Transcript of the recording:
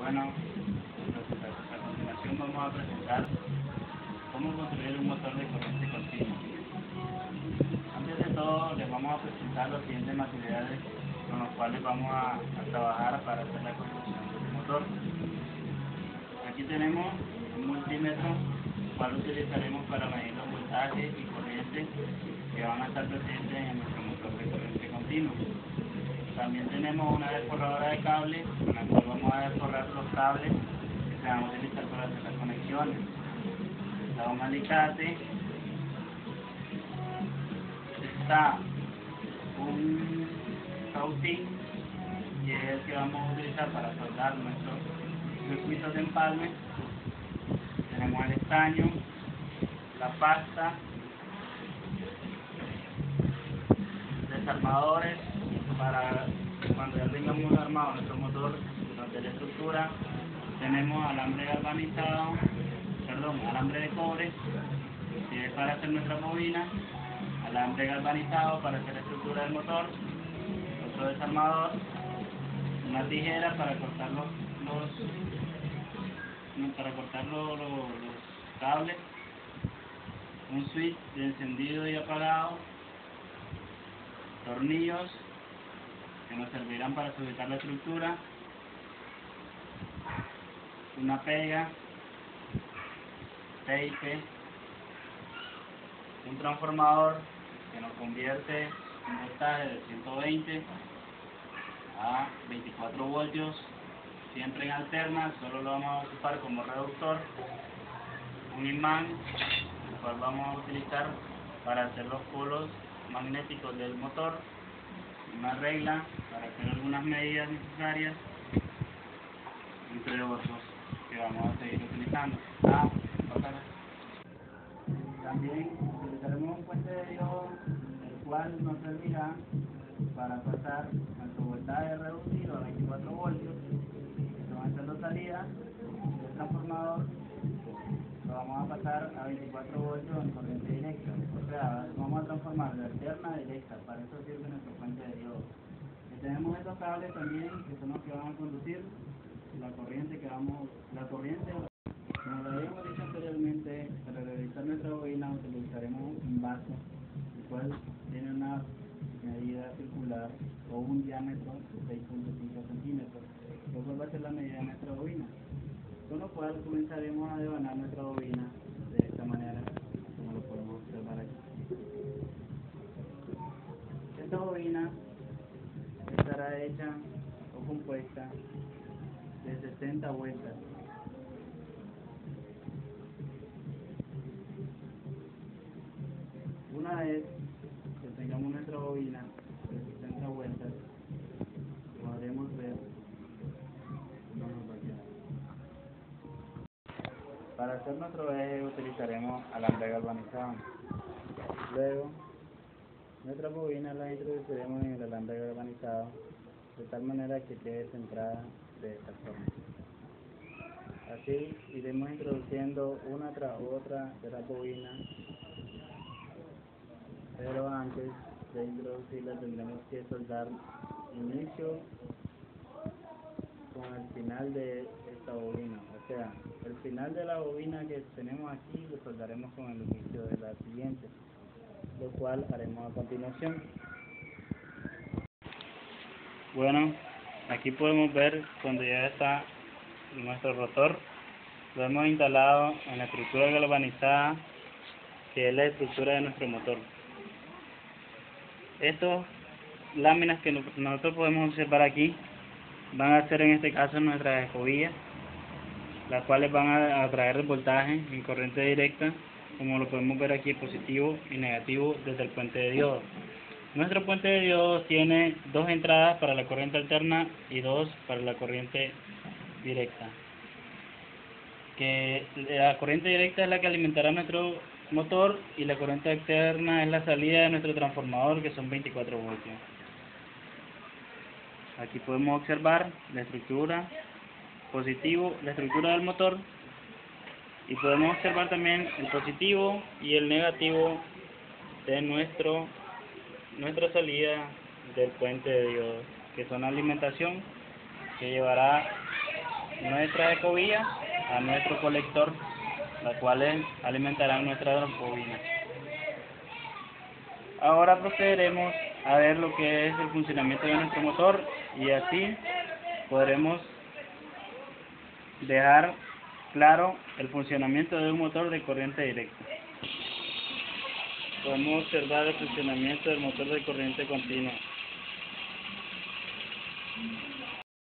Bueno, a continuación vamos a presentar cómo construir un motor de corriente continua. Antes de todo, les vamos a presentar los siguientes materiales con los cuales vamos a trabajar para hacer la construcción del motor. Aquí tenemos un multímetro, el cual utilizaremos para medir los voltajes y corrientes que van a estar presentes en nuestro motor de corriente continua. También tenemos una desforradora de cables, con la cual vamos a desforrar los cables que se van a utilizar para hacer las conexiones. Da un alicate, está un cautín, que es el que vamos a utilizar para soldar nuestros circuitos de empalme. Tenemos el estaño, la pasta, desarmadores para cuando ya tengamos armado nuestro motor durante la estructura. Tenemos alambre galvanizado, alambre de cobre, que es para hacer nuestra bobina, alambre galvanizado para hacer la estructura del motor, otro desarmador, una tijera para cortar los cables, un switch de encendido y apagado, tornillos que nos servirán para sujetar la estructura, una pega, tape, un transformador que nos convierte un voltaje de 120 a 24 voltios, siempre en alterna, solo lo vamos a ocupar como reductor, un imán, el cual vamos a utilizar para hacer los polos magnéticos del motor, una regla para hacer algunas medidas necesarias, entre otros que vamos a seguir utilizando. También utilizaremos un puente de diodo, el cual nos servirá para pasar nuestro voltaje reducido a 24 voltios, que van a ser las salidas del transformador. Lo vamos a pasar a 24 voltios en corriente directa, o sea, vamos a transformar de alterna a directa. Para eso sirve nuestro puente de diodo. Y tenemos estos cables también, que son los que van a conducir la corriente como lo habíamos dicho anteriormente. Para realizar nuestra bobina utilizaremos un vaso, el cual tiene una medida circular o un diámetro de 6.5 centímetros, lo cual va a ser la medida de nuestra bobina, con lo cual comenzaremos a devanar nuestra bobina de esta manera, como lo podemos observar aquí. Esta bobina estará hecha o compuesta de 60 vueltas. Una vez que tengamos nuestra bobina de 60 vueltas, podremos ver cómo nos va a quedar. Para hacer nuestro eje utilizaremos alambre galvanizado. Luego, nuestra bobina la introduciremos en el alambre galvanizado de tal manera que quede centrada de esta forma. Así iremos introduciendo una tras otra de las bobinas, pero antes de introducirla tendremos que soldar inicio con el final de esta bobina, o sea, el final de la bobina que tenemos aquí lo soldaremos con el inicio de la siguiente, lo cual haremos a continuación. Bueno, aquí podemos ver cuando ya está nuestro rotor. Lo hemos instalado en la estructura galvanizada, que es la estructura de nuestro motor. Estas láminas que nosotros podemos observar aquí van a ser en este caso nuestras escobillas, las cuales van a traer el voltaje en corriente directa, como lo podemos ver aquí, positivo y negativo desde el puente de diodo. Nuestro puente de diodo tiene dos entradas para la corriente alterna y dos para la corriente directa. Que la corriente directa es la que alimentará nuestro motor y la corriente alterna es la salida de nuestro transformador, que son 24 voltios. Aquí podemos observar la estructura positivo, la estructura del motor, y podemos observar también el positivo y el negativo de nuestra salida del puente de diodo, que son la alimentación que llevará nuestra ecovía a nuestro colector, las cuales alimentarán nuestra bobina. Ahora procederemos a ver lo que es el funcionamiento de nuestro motor y así podremos dejar claro el funcionamiento de un motor de corriente directa. Podemos observar el funcionamiento del motor de corriente continua.